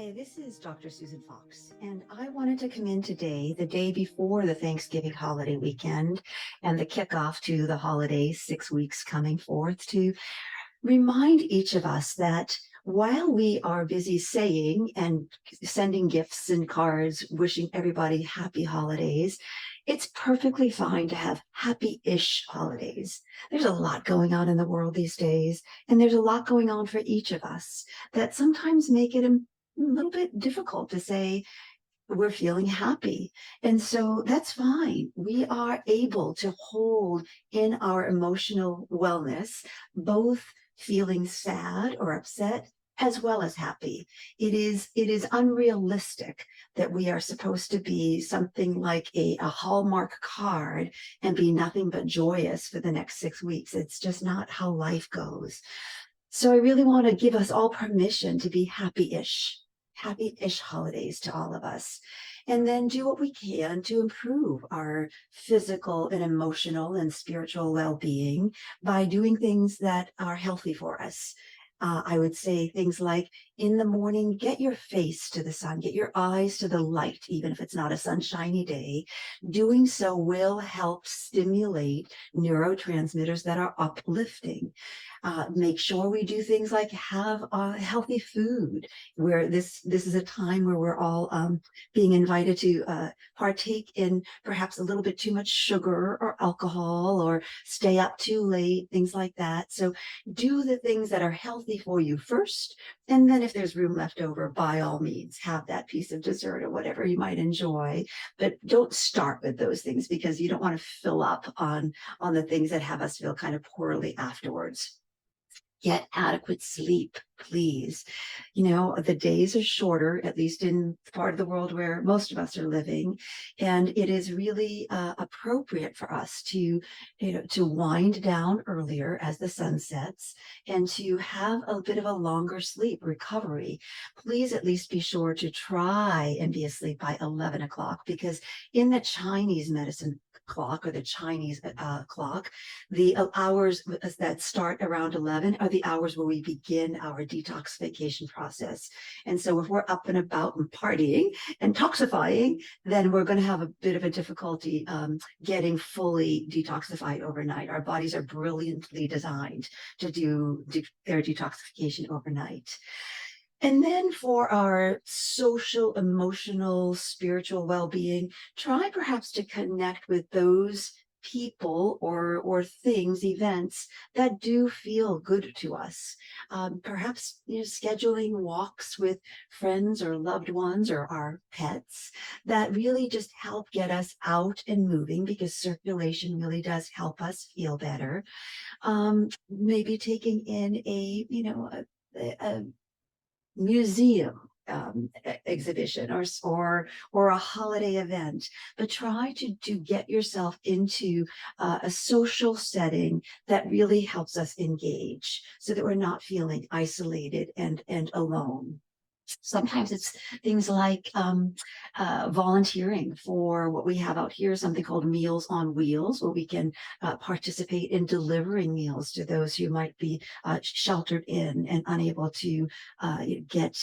Hi, this is Dr. Susan Fox, and I wanted to come in today, the day before the Thanksgiving holiday weekend and the kickoff to the holidays, 6 weeks coming forth, to remind each of us that while we are busy saying and sending gifts and cards, wishing everybody happy holidays, it's perfectly fine to have happy-ish holidays. There's a lot going on in the world these days, and there's a lot going on for each of us that sometimes make it a little bit difficult to say we're feeling happy. And so that's fine. We are able to hold in our emotional wellness, both feeling sad or upset as well as happy. It is unrealistic that we are supposed to be something like a Hallmark card and be nothing but joyous for the next 6 weeks. It's just not how life goes. So I really want to give us all permission to be happy-ish holidays to all of us. And then do what we can to improve our physical and emotional and spiritual well-being by doing things that are healthy for us. I would say things like in the morning, get your face to the sun, get your eyes to the light, even if it's not a sunshiny day. Doing so will help stimulate neurotransmitters that are uplifting. Make sure we do things like have healthy food, where this is a time where we're all being invited to partake in perhaps a little bit too much sugar or alcohol or stay up too late, things like that. So do the things that are healthy for you first, and then if there's room left over, by all means, have that piece of dessert or whatever you might enjoy. But don't start with those things because you don't want to fill up on the things that have us feel kind of poorly afterwards. Get adequate sleep, please. You know, the days are shorter, at least in the part of the world where most of us are living. And it is really appropriate for us to wind down earlier as the sun sets and to have a bit of a longer sleep recovery. Please at least be sure to try and be asleep by 11 o'clock, because in the Chinese medicine clock, or the Chinese clock, the hours that start around 11 are the hours where we begin our detoxification process. And so if we're up and about and partying and toxifying, then we're going to have a bit of a difficulty getting fully detoxified overnight. Our bodies are brilliantly designed to do their detoxification overnight. And then for our social, emotional, spiritual well-being, try perhaps to connect with those people or things, events that do feel good to us. Perhaps scheduling walks with friends or loved ones or our pets that really just help get us out and moving, because circulation really does help us feel better. Maybe taking in a museum exhibition or a holiday event, but try to get yourself into a social setting that really helps us engage so that we're not feeling isolated and alone. Sometimes it's things like volunteering for what we have out here, something called Meals on Wheels, where we can participate in delivering meals to those who might be sheltered in and unable to get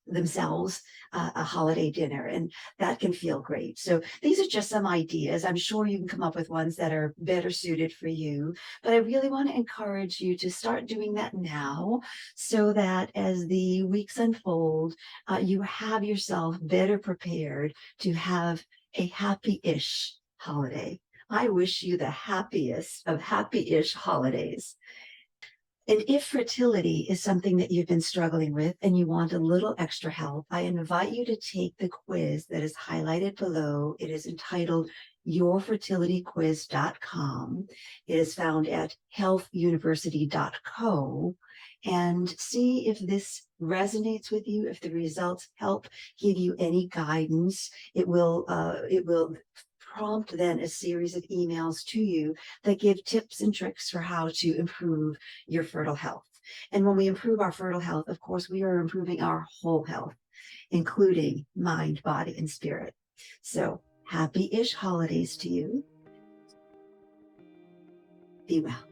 themselves a holiday dinner, and that can feel great. So these are just some ideas. I'm sure you can come up with ones that are better suited for you, but I really want to encourage you to start doing that now, so that as the weeks unfold, you have yourself better prepared to have a happy-ish holiday. I wish you the happiest of happy-ish holidays. And if fertility is something that you've been struggling with and you want a little extra help, I invite you to take the quiz that is highlighted below. It is entitled yourfertilityquiz.com. It is found at healthuniversity.co, and see if this resonates with you, if the results help give you any guidance. It will prompt then a series of emails to you that give tips and tricks for how to improve your fertile health. And when we improve our fertile health, of course, we are improving our whole health, including mind, body, and spirit. So happy-ish holidays to you. Be well.